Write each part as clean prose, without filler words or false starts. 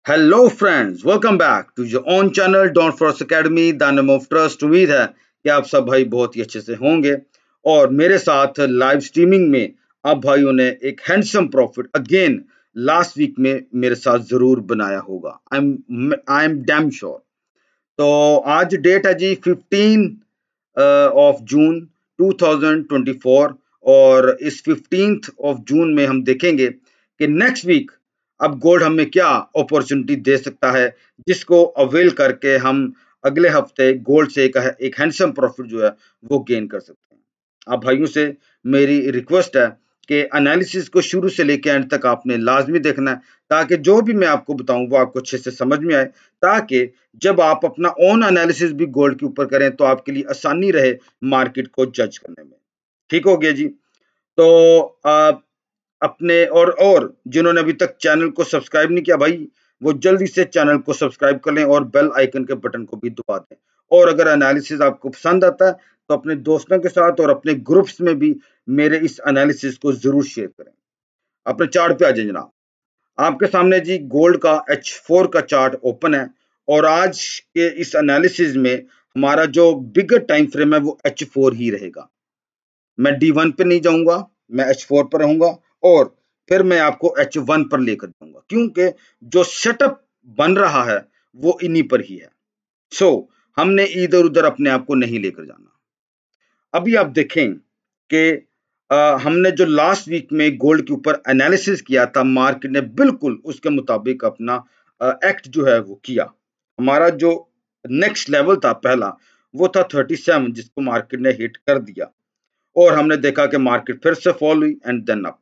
Hello friends, welcome back to your own channel Don Force Academy the name of trust. उम्मीद है कि आप सब भाई बहुत ही अच्छे से होंगे और मेरे साथ लाइव स्ट्रीमिंग में आप भाइयों ने एक handsome profit again last week में मेरे साथ जरूर बनाया होगा। I am damn sure. तो आज डेट है जी 15 ऑफ जून 2024 और इस 15th ऑफ जून में हम देखेंगे कि नेक्स्ट वीक अब गोल्ड हमें क्या अपॉर्चुनिटी दे सकता है, जिसको अवेल करके हम अगले हफ्ते गोल्ड से एक हैंडसम प्रॉफिट जो है वो गेन कर सकते हैं। आप भाइयों से मेरी रिक्वेस्ट है कि एनालिसिस को शुरू से लेकर एंड तक आपने लाजमी देखना है, ताकि जो भी मैं आपको बताऊं वो आपको अच्छे से समझ में आए, ताकि जब आप अपना ओन एनालिसिस भी गोल्ड के ऊपर करें तो आपके लिए आसानी रहे मार्केट को जज करने में। ठीक हो गया जी। तो अपने और जिन्होंने अभी तक चैनल को सब्सक्राइब नहीं किया भाई, वो जल्दी से चैनल को सब्सक्राइब कर लें और बेल आइकन के बटन को भी दबा दें। और अगर एनालिसिस आपको पसंद आता है तो अपने दोस्तों के साथ और अपने ग्रुप्स में भी मेरे इस एनालिसिस को जरूर शेयर करें। अपने चार्ट पे आ जाए जनाब। आपके सामने जी गोल्ड का H4 का चार्ट ओपन है और आज के इस एनालिसिस में हमारा जो बिगर टाइम फ्रेम है वो H4 ही रहेगा। मैं D1 पे नहीं जाऊंगा, मैं H4 पर रहूंगा और फिर मैं आपको H1 पर लेकर जाऊंगा, क्योंकि जो सेटअप बन रहा है वो इन्हीं पर ही है। सो हमने इधर उधर अपने आप को नहीं लेकर जाना। अभी आप देखें कि हमने जो लास्ट वीक में गोल्ड के ऊपर एनालिसिस किया था, मार्केट ने बिल्कुल उसके मुताबिक अपना एक्ट जो है वो किया। हमारा जो नेक्स्ट लेवल था पहला, वो था 37, जिसको मार्केट ने हिट कर दिया और हमने देखा कि मार्केट फिर से फॉल हुई एंड देन अप।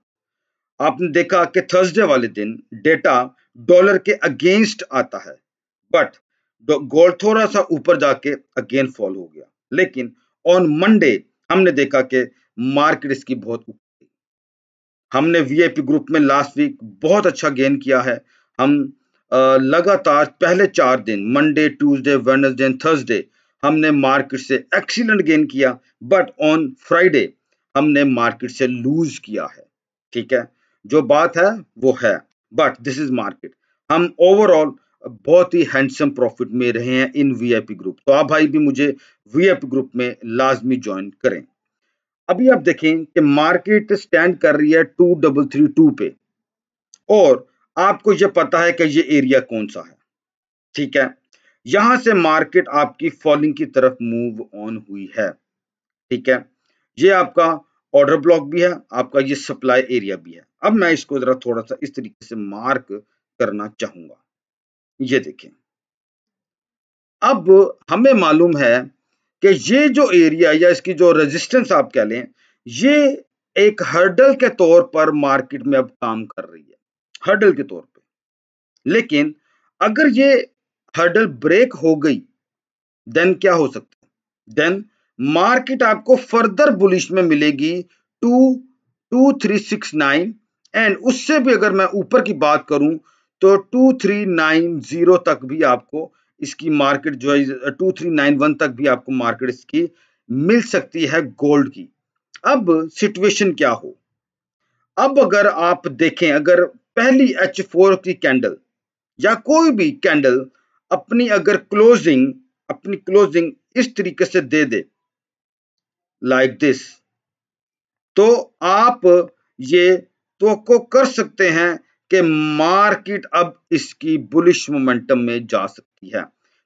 आपने देखा कि थर्सडे वाले दिन डेटा डॉलर के अगेंस्ट आता है, बट गोल्ड थोड़ा सा ऊपर जाके अगेन फॉल हो गया। लेकिन ऑन मंडे हमने देखा कि मार्केट इसकी बहुत ऊपर गई। हमने वीआईपी ग्रुप में लास्ट वीक बहुत अच्छा गेन किया है। हम लगातार पहले 4 दिन Monday, Tuesday, Wednesday and Thursday हमने मार्केट से एक्सीलेंट गेन किया, बट ऑन फ्राइडे हमने मार्केट से लूज किया है। ठीक है, जो बात है वो है, बट दिस इज मार्केट। हम ओवरऑल बहुत ही हैंडसम प्रॉफिट में रहे हैं इन वीआईपी ग्रुप। तो आप भाई भी मुझे वीआईपी ग्रुप में लाजमी ज्वाइन करें। अभी आप देखें कि मार्केट स्टैंड कर रही है 2332 पे और आपको ये पता है कि ये एरिया कौन सा है। ठीक है, यहां से मार्केट आपकी फॉलिंग की तरफ मूव ऑन हुई है। ठीक है, ये आपका ऑर्डर ब्लॉक भी है, आपका ये सप्लाई एरिया भी है। अब मैं इसको जरा थोड़ा सा इस तरीके से मार्क करना चाहूंगा। ये देखें, अब हमें मालूम है कि ये जो एरिया या इसकी जो रेजिस्टेंस आप कह लें, ये एक हर्डल के तौर पर मार्केट में अब काम कर रही है, हर्डल के तौर पे। लेकिन अगर ये हर्डल ब्रेक हो गई देन क्या हो सकता है? देन मार्केट आपको फर्दर बुलिश में मिलेगी 2369 एंड उससे भी अगर मैं ऊपर की बात करूं तो 2390 तक भी आपको इसकी मार्केट जो है 2391 तक भी आपको मार्केट इसकी मिल सकती है गोल्ड की। अब सिचुएशन क्या हो, अब अगर आप देखें, अगर पहली H4 की कैंडल या कोई भी कैंडल अपनी क्लोजिंग इस तरीके से दे दे लाइक दिस, तो आप ये तो कर सकते हैं कि मार्केट अब इसकी बुलिश मोमेंटम में जा सकती है।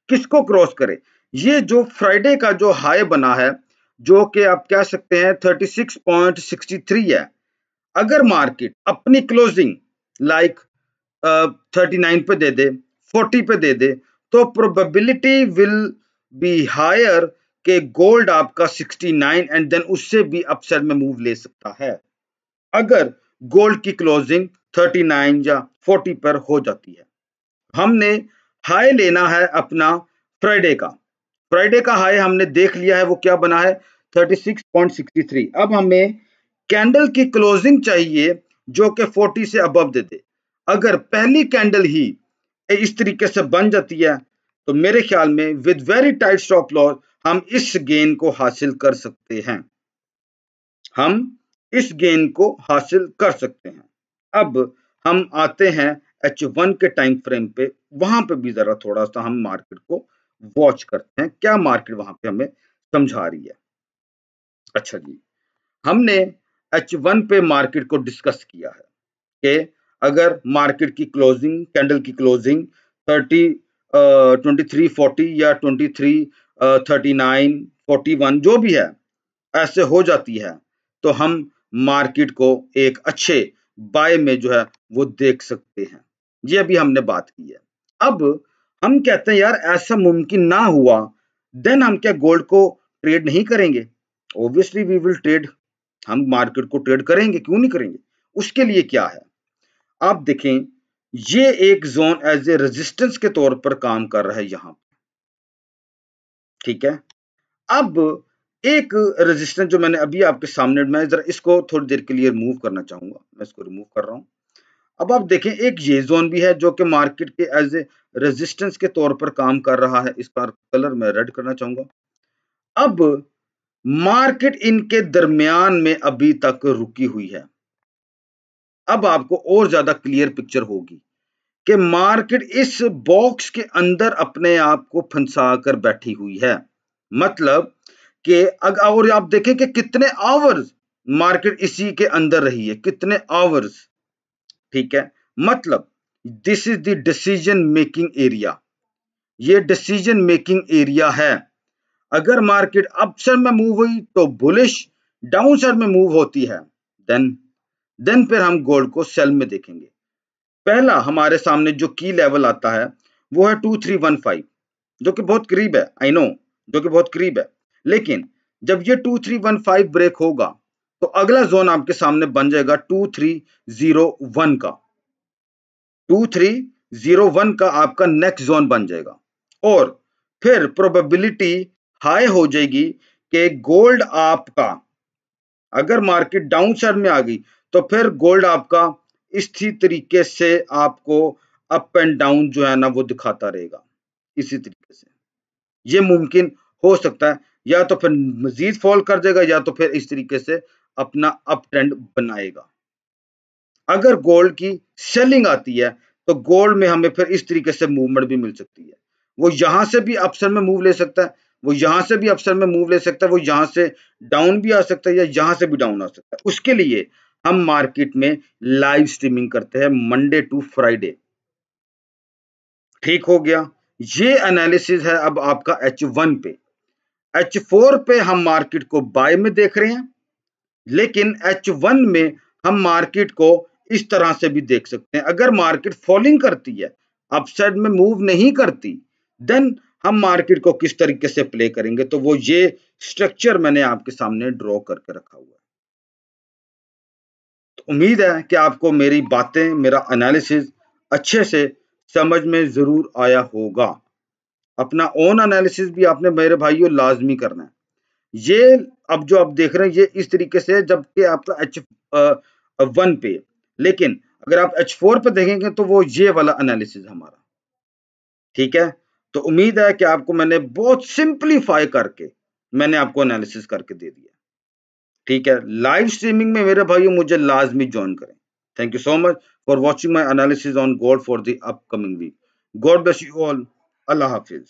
किसको क्रॉस करे? ये जो फ्राइडे का जो हाई बना है, जो कि आप कह सकते हैं 36.63 है, अगर मार्केट अपनी क्लोजिंग लाइक 39 पे दे दे, 40 पे दे दे, तो प्रोबेबिलिटी विल बी हायर कि गोल्ड आपका 69 एंड देन उससे भी अपसाइड में मूव ले सकता है, अगर गोल्ड की क्लोजिंग 39 या 40 पर हो जाती है। हमने हाई लेना है अपना फ्राइडे का हाई हमने देख लिया है, वो क्या बना है 36.63। अब हमें कैंडल की क्लोजिंग चाहिए जो कि 40 से अबव दे दे। अगर पहली कैंडल ही इस तरीके से बन जाती है तो मेरे ख्याल में with very tight stop loss हम इस गेन को हासिल कर सकते हैं, हम इस गेन को हासिल कर सकते हैं। अब हम आते हैं H1 के टाइम फ्रेम पे, वहां पे भी जरा थोड़ा सा हम मार्केट को वॉच करते हैं, क्या मार्केट वहां पे हमें समझा रही है। अच्छा जी, हमने H1 पे मार्केट को डिस्कस किया है कि अगर मार्केट की क्लोजिंग, कैंडल की क्लोजिंग 2340 या 233941 जो भी है, ऐसे हो जाती है, तो हम मार्केट को एक अच्छे बाय में जो है वो देख सकते हैं। ये अभी हमने बात की है। अब हम कहते हैं यार ऐसा मुमकिन ना हुआ, देन हम क्या गोल्ड को ट्रेड नहीं करेंगे? ऑब्वियसली वी विल ट्रेड, हम मार्केट को ट्रेड करेंगे, क्यों नहीं करेंगे? उसके लिए क्या है, आप देखें, ये एक जोन एज ए रेजिस्टेंस के तौर पर काम कर रहा है यहां, ठीक है। अब एक रेजिस्टेंस जो मैंने अभी आपके सामने, मैं जरा इसको थोड़ी देर के लिए रिमूव करना चाहूंगा, मैं इसको रिमूव कर रहा हूं। अब आप देखें, एक ये जोन भी है जो कि मार्केट के एज ए रेजिस्टेंस के तौर पर काम कर रहा है, इसका कलर मैं रेड करना चाहूंगा। अब मार्केट इनके दरमियान में अभी तक रुकी हुई है। अब आपको और ज्यादा क्लियर पिक्चर होगी कि मार्केट इस बॉक्स के अंदर अपने आप को फंसा कर बैठी हुई है। मतलब कि अगर, और आप देखें कि कितने आवर्स मार्केट इसी के अंदर रही है, कितने आवर्स, ठीक है। मतलब this is the decision making area, ये डिसीजन मेकिंग एरिया है। अगर मार्केट अप साइड में मूव हुई तो बुलिश, डाउन साइड में मूव होती है, देन फिर हम गोल्ड को सेल में देखेंगे। पहला हमारे सामने जो की लेवल आता है वो है 2315, जो कि बहुत करीब है, आई नो, जो कि बहुत करीब है। लेकिन जब ये 2315 ब्रेक होगा तो अगला जोन आपके सामने बन जाएगा 2301 का, 2301 का आपका नेक्स्ट जोन बन जाएगा। और फिर प्रोबेबिलिटी हाई हो जाएगी कि गोल्ड आपका, अगर मार्केट डाउन साइड में आ गई तो फिर गोल्ड आपका इसी तरीके से आपको अप एंड डाउन जो है ना वो दिखाता रहेगा, इसी तरीके से। ये मुमकिन हो सकता है, या तो फिर मजीद फॉल कर जाएगा, या तो फिर इस तरीके से अपना अप ट्रेंड बनाएगा। अगर गोल्ड की सेलिंग आती है तो गोल्ड में हमें फिर इस तरीके से मूवमेंट भी मिल सकती है। वो यहां से भी अपसाइड में मूव ले सकता है, वो यहां से भी अपसाइड में मूव ले सकता है, वो यहां से डाउन भी आ सकता है, या यहां से भी डाउन आ सकता है। उसके लिए हम मार्केट में लाइव स्ट्रीमिंग करते हैं मंडे टू फ्राइडे, ठीक हो गया। ये एनालिसिस है अब आपका H1 पे। H4 पे हम मार्केट को बाय में देख रहे हैं, लेकिन H1 में हम मार्केट को इस तरह से भी देख सकते हैं। अगर मार्केट फॉलिंग करती है, अपसाइड में मूव नहीं करती, देन हम मार्केट को किस तरीके से प्ले करेंगे, तो वो ये स्ट्रक्चर मैंने आपके सामने ड्रॉ करके रखा हुआ है। तो उम्मीद है कि आपको मेरी बातें, मेरा एनालिसिस अच्छे से समझ में जरूर आया होगा। अपना ओन एनालिसिस भी आपने मेरे भाइयों लाजमी करना है। ये अब जो आप देख रहे हैं ये इस तरीके से, जबकि आपका H1 पे, लेकिन अगर आप H4 पे देखेंगे तो वो ये वाला एनालिसिस हमारा, ठीक है। तो उम्मीद है कि आपको मैंने बहुत सिंपलीफाई करके मैंने आपको एनालिसिस करके दे दिया, ठीक है। लाइव स्ट्रीमिंग में मेरे भाइयों मुझे लाजमी ज्वाइन करें। Thank you so much for watching my analysis on gold for the upcoming week. God bless you all. Allah Hafiz.